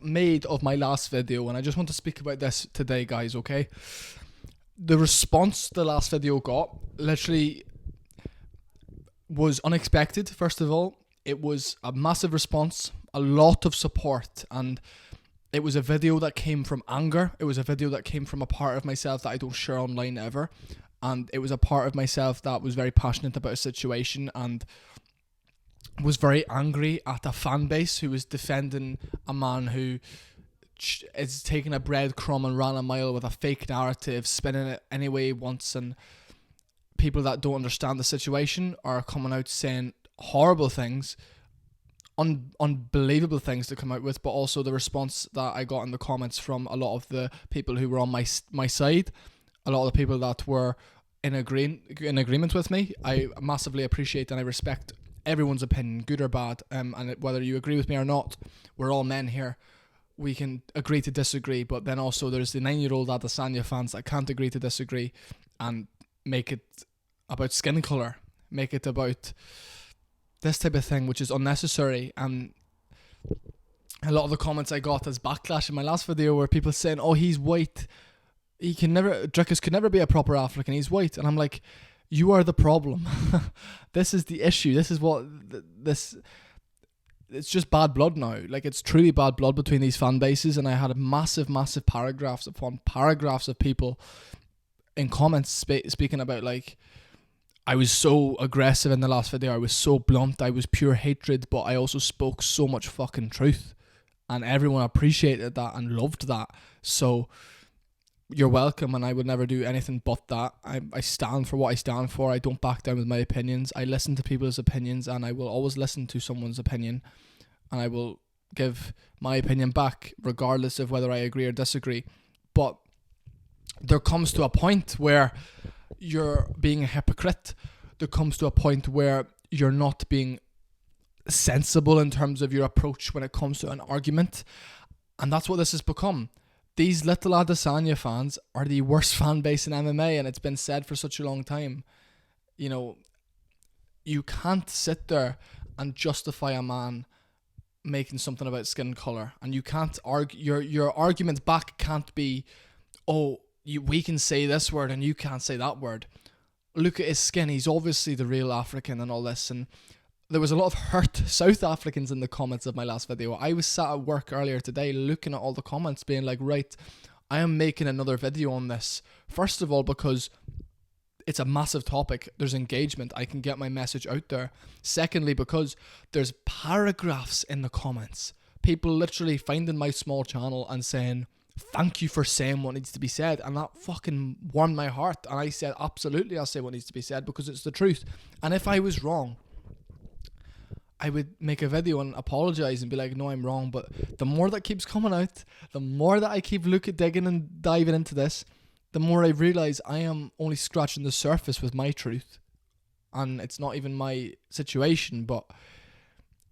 made of my last video, and I just want to speak about this today, guys, okay? The response the last video got literally was unexpected, first of all. It was a massive response, a lot of support, and it was a video that came from anger. It was a video that came from a part of myself that I don't share online ever. And it was a part of myself that was very passionate about a situation and was very angry at a fan base who was defending a man who is taking a breadcrumb and ran a mile with a fake narrative, spinning it any way he wants, and people that don't understand the situation are coming out saying horrible things, unbelievable things to come out with. But also the response that I got in the comments from a lot of the people who were on my side, a lot of the people that were in agreement with me, I massively appreciate and I respect everyone's opinion, good or bad, and whether you agree with me or not, we're all men here. We can agree to disagree, but then also there's the 9-year-old Adesanya fans that can't agree to disagree and make it about skin colour, make it about this type of thing, which is unnecessary. And a lot of the comments I got as backlash in my last video were people saying, oh, he's white, Dricus could never be a proper African, he's white. And I'm like, you are the problem. This is the issue. This is what it's just bad blood now. Like, it's truly bad blood between these fan bases. And I had massive paragraphs upon paragraphs of people in comments speaking about, like, I was so aggressive in the last video, I was so blunt, I was pure hatred, but I also spoke so much fucking truth, and everyone appreciated that and loved that. So you're welcome, and I would never do anything but that. I stand for what I stand for. I don't back down with my opinions. I listen to people's opinions, and I will always listen to someone's opinion, and I will give my opinion back regardless of whether I agree or disagree. But there comes to a point where you're being a hypocrite. There comes to a point where you're not being sensible in terms of your approach when it comes to an argument, and that's what this has become. These little Adesanya fans are the worst fan base in MMA, and it's been said for such a long time. You know, you can't sit there and justify a man making something about skin color, and you can't argue. Your argument back can't be, oh, we can say this word and you can't say that word. Look at his skin. He's obviously the real African and all this. And there was a lot of hurt South Africans in the comments of my last video. I was sat at work earlier today looking at all the comments being like, right, I am making another video on this. First of all, because it's a massive topic. There's engagement. I can get my message out there. Secondly, because there's paragraphs in the comments. People literally finding my small channel and saying, thank you for saying what needs to be said. And that fucking warmed my heart. And I said, absolutely, I'll say what needs to be said because it's the truth. And if I was wrong, I would make a video and apologize and be like, no, I'm wrong. But the more that keeps coming out, the more that I keep digging and diving into this, the more I realize I am only scratching the surface with my truth. And it's not even my situation, but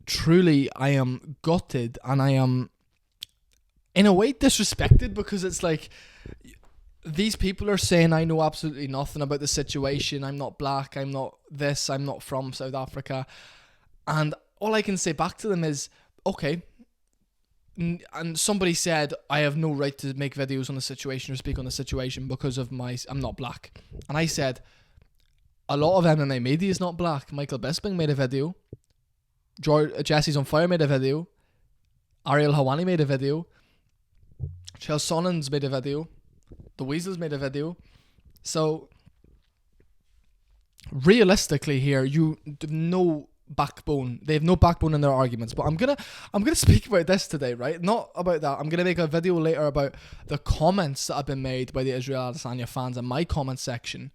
truly I am gutted, and I am in a way disrespected, because it's like, these people are saying I know absolutely nothing about the situation. I'm not black. I'm not this. I'm not from South Africa. And all I can say back to them is, okay. And somebody said, I have no right to make videos on the situation or speak on the situation because of I'm not black. And I said, a lot of MMA media is not black. Michael Bisping made a video. Jesse's on Fire made a video. Ariel Hawani made a video. Chael Sonnen's made a video. The Weasels made a video. So realistically here, you have no backbone. They have no backbone in their arguments. But I'm gonna speak about this today, right? Not about that. I'm gonna make a video later about the comments that have been made by the Israel Adesanya fans in my comment section,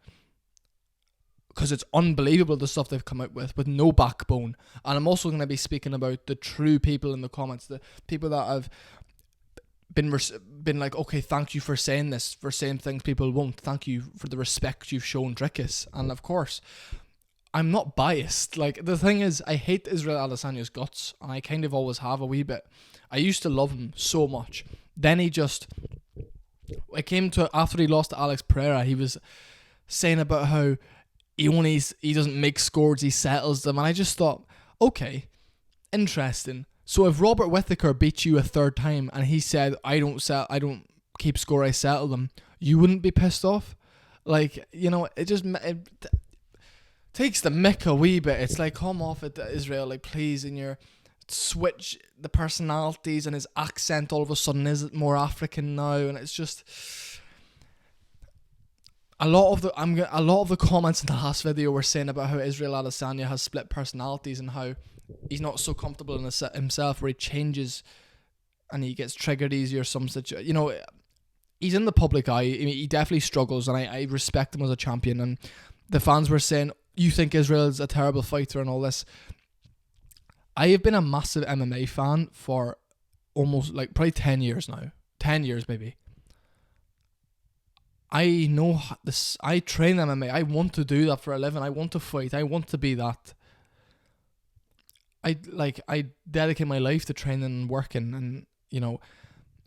because it's unbelievable the stuff they've come out with no backbone. And I'm also gonna be speaking about the true people in the comments, the people that have been like, okay, thank you for saying this, for saying things people won't. Thank you for the respect you've shown Dricus. And of course, I'm not biased. Like, the thing is, I hate Israel Adesanya's guts, and I kind of always have a wee bit. I used to love him so much. Then it came to, after he lost to Alex Pereira, he was saying about how he doesn't make scores, he settles them. And I just thought, okay, interesting. So if Robert Whittaker beat you a third time and he said, I don't keep score, I settle them, you wouldn't be pissed off? Like, you know, it takes the mick a wee bit. It's like, come off it, Israel, like, please, and you're switch the personalities, and his accent all of a sudden is more African now, and it's just a lot of the comments in the last video were saying about how Israel Adesanya has split personalities and how he's not so comfortable in himself, where he changes and he gets triggered easier. You know, he's in the public eye. I mean, he definitely struggles, and I respect him as a champion. And the fans were saying, you think Israel is a terrible fighter and all this. I have been a massive MMA fan for almost, like, probably 10 years now. 10 years, maybe. I know this. I train MMA. I want to do that for a living. I want to fight. I want to be that. I dedicate my life to training and working, and, you know,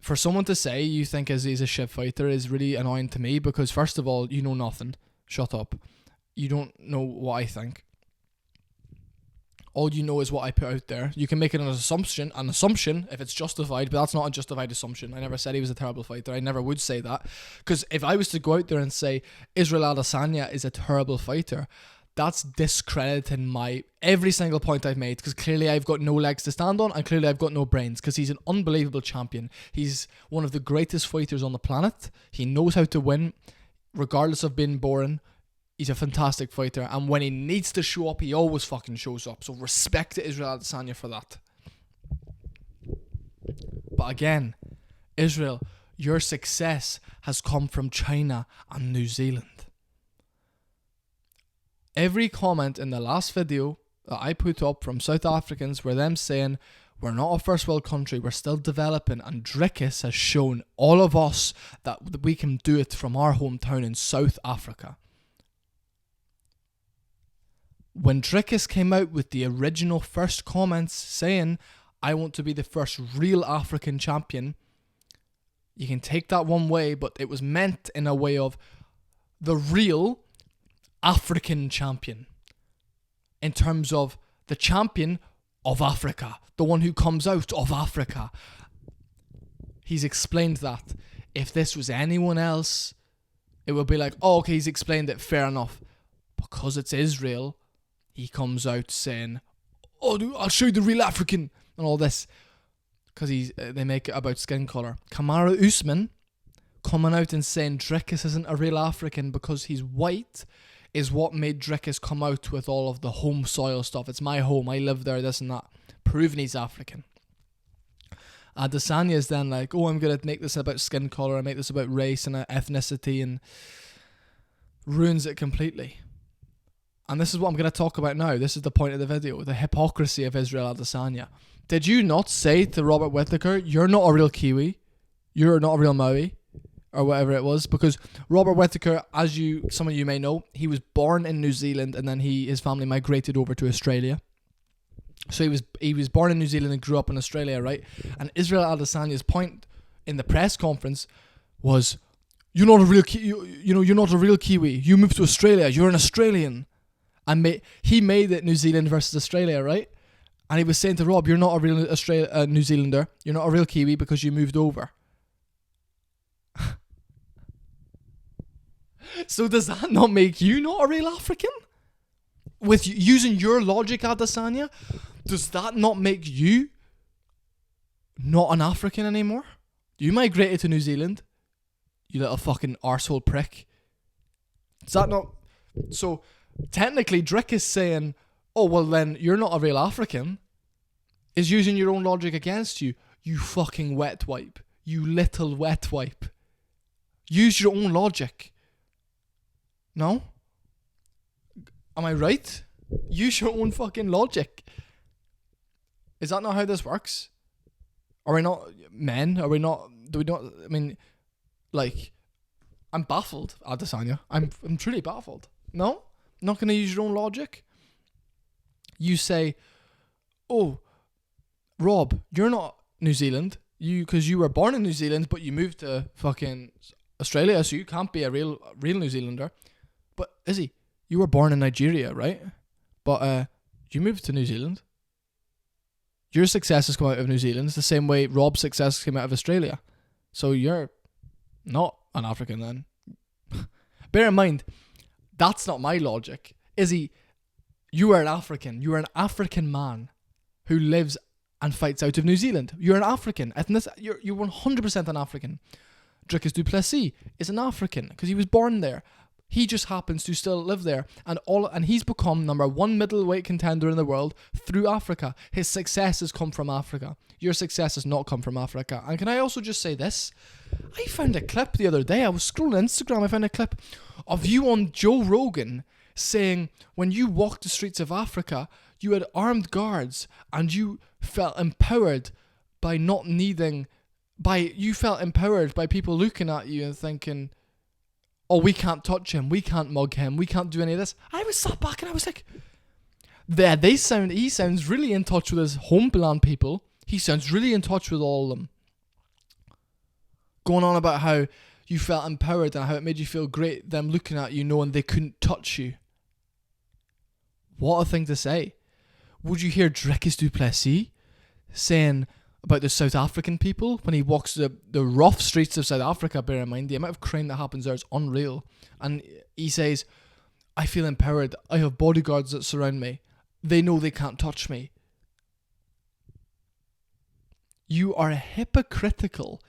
for someone to say you think he's a shit fighter is really annoying to me, because first of all, you know nothing. Shut up. You don't know what I think. All you know is what I put out there. You can make it an assumption if it's justified, but that's not a justified assumption. I never said he was a terrible fighter. I never would say that. Because if I was to go out there and say Israel Adesanya is a terrible fighter, that's discrediting every single point I've made, because clearly I've got no legs to stand on, and clearly I've got no brains, because he's an unbelievable champion. He's one of the greatest fighters on the planet. He knows how to win, regardless of being boring. He's a fantastic fighter, and when he needs to show up, he always fucking shows up. So respect to Israel Adesanya for that. But again, Israel, your success has come from China and New Zealand. Every comment in the last video that I put up from South Africans were them saying, we're not a first world country, we're still developing, and Dricus has shown all of us that we can do it from our hometown in South Africa. When Dricus came out with the original first comments saying, I want to be the first real African champion, you can take that one way, but it was meant in a way of the real African champion, in terms of the champion of Africa, the one who comes out of Africa. He's explained that. If this was anyone else, it would be like, oh, okay, he's explained it, fair enough. Because it's Israel, he comes out saying, oh, dude, I'll show you the real African, and all this. Because they make it about skin colour. Kamaru Usman coming out and saying Dricus isn't a real African because he's white is what made Dricus come out with all of the home soil stuff. It's my home, I live there, this and that. Proving he's African. Adesanya is then like, oh, I'm going to make this about skin colour, I make this about race and ethnicity, and ruins it completely. And this is what I'm going to talk about now. This is the point of the video. The hypocrisy of Israel Adesanya. Did you not say to Robert Whittaker, you're not a real Kiwi, you're not a real Maui, or whatever it was? Because Robert Whittaker, as some of you may know, he was born in New Zealand, and then his family migrated over to Australia. So he was born in New Zealand and grew up in Australia, right? And Israel Adesanya's point in the press conference was, you're not a real you're not a real Kiwi. You moved to Australia. You're an Australian. And he made it New Zealand versus Australia, right? And he was saying to Rob, you're not a real New Zealander. You're not a real Kiwi because you moved over. So does that not make you not a real African? With using your logic, Adesanya, does that not make you not an African anymore? You migrated to New Zealand, you little fucking arsehole prick. Is that not... So, technically, Dricus saying, oh, well then, you're not a real African, is using your own logic against you. You fucking wet wipe. You little wet wipe. Use your own logic. No? Am I right? Use your own fucking logic. Is that not how this works? Are we not men? Are we not... Do we not... I mean, like... I'm baffled, Adesanya. I'm truly baffled. No? Not going to use your own logic? You say, oh, Rob, you're not New Zealand. Because you were born in New Zealand, but you moved to fucking Australia, so you can't be a real New Zealander. But, Izzy, you were born in Nigeria, right? But you moved to New Zealand. Your success has come out of New Zealand. It's the same way Rob's success came out of Australia. So you're not an African then. Bear in mind, that's not my logic. Izzy, you are an African. You are an African man who lives and fights out of New Zealand. You're an African. You're 100% an African. Dricus Du Plessis is an African because he was born there. He just happens to still live there, and he's become number 1 middleweight contender in the world through Africa. His success has come from Africa. Your success has not come from Africa. And can I also just say this? I found a clip the other day. I was scrolling Instagram. I found a clip of you on Joe Rogan saying when you walked the streets of Africa, you had armed guards and you felt empowered by you felt empowered by people looking at you and thinking, oh, we can't touch him, we can't mug him, we can't do any of this. I was sat back and I was like, he sounds really in touch with his homeland people. He sounds really in touch with all of them. Going on about how you felt empowered and how it made you feel great, them looking at you knowing they couldn't touch you. What a thing to say. Would you hear Dricus Du Plessis saying about the South African people when he walks the rough streets of South Africa? Bear in mind, the amount of crime that happens there is unreal. And he says, I feel empowered. I have bodyguards that surround me. They know they can't touch me. You are a hypocritical,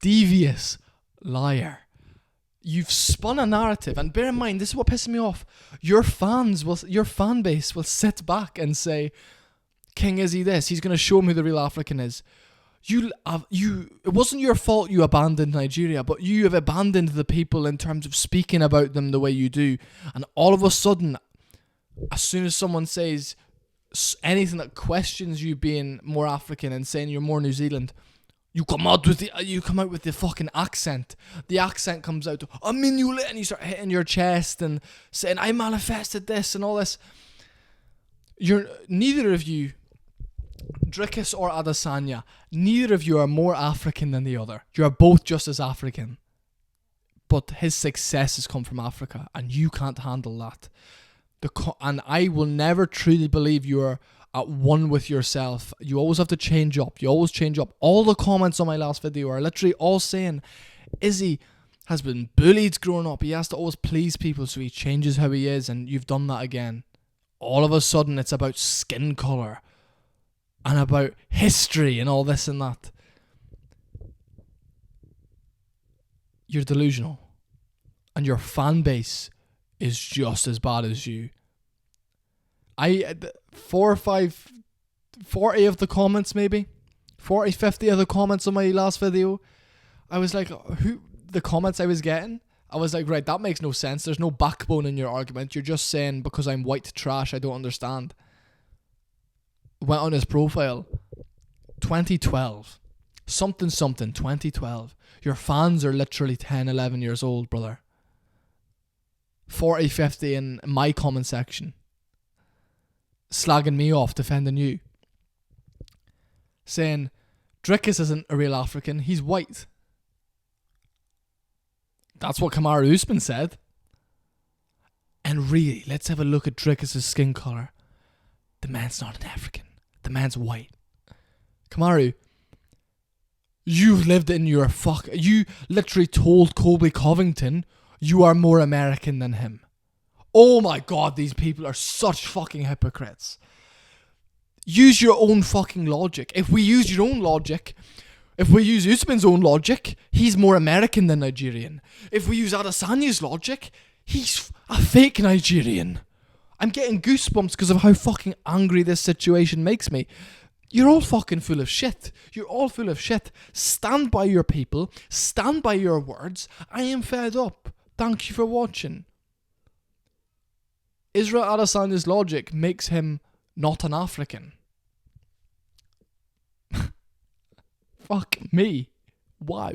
devious liar. You've spun a narrative, and bear in mind, this is what pisses me off. Your fan base will sit back and say, King Izzy this, he's going to show me who the real African is. It wasn't your fault you abandoned Nigeria, but you have abandoned the people in terms of speaking about them the way you do. And all of a sudden, as soon as someone says anything that questions you being more African and saying you're more New Zealand, you come out with the fucking accent. The accent comes out, and you start hitting your chest and saying, I manifested this and all this. Neither of you, Dricus or Adesanya, neither of you are more African than the other. You are both just as African. But his success has come from Africa, and you can't handle that. And I will never truly believe you are at one with yourself. You always have to change up. You always change up. All the comments on my last video are literally all saying Izzy has been bullied growing up. He has to always please people, so he changes how he is, and you've done that again. All of a sudden it's about skin colour and about history and all this and that. You're delusional. And your fan base is just as bad as you. 40 of the comments maybe, 40, 50 of the comments on my last video, I was like, the comments I was getting, I was like, right, that makes no sense. There's no backbone in your argument. You're just saying because I'm white trash, I don't understand. Went on his profile, 2012, something 2012. Your fans are literally 10, 11 years old, brother. 40, 50 in my comment section, slagging me off, defending you, saying Dricus isn't a real African, he's white. That's what Kamaru Usman said. And really, let's have a look at Dricus' skin colour. The man's not an African. The man's white. Kamaru, you've lived in your you literally told Colby Covington you are more American than him. Oh my god, these people are such fucking hypocrites. Use your own fucking logic. If we use your own logic, if we use Usman's own logic, he's more American than Nigerian. If we use Adesanya's logic, he's a fake Nigerian. I'm getting goosebumps because of how fucking angry this situation makes me. You're all fucking full of shit. You're all full of shit. Stand by your people. Stand by your words. I am fed up. Thank you for watching. Israel Adesanya's logic makes him not an African. Fuck me. Wow.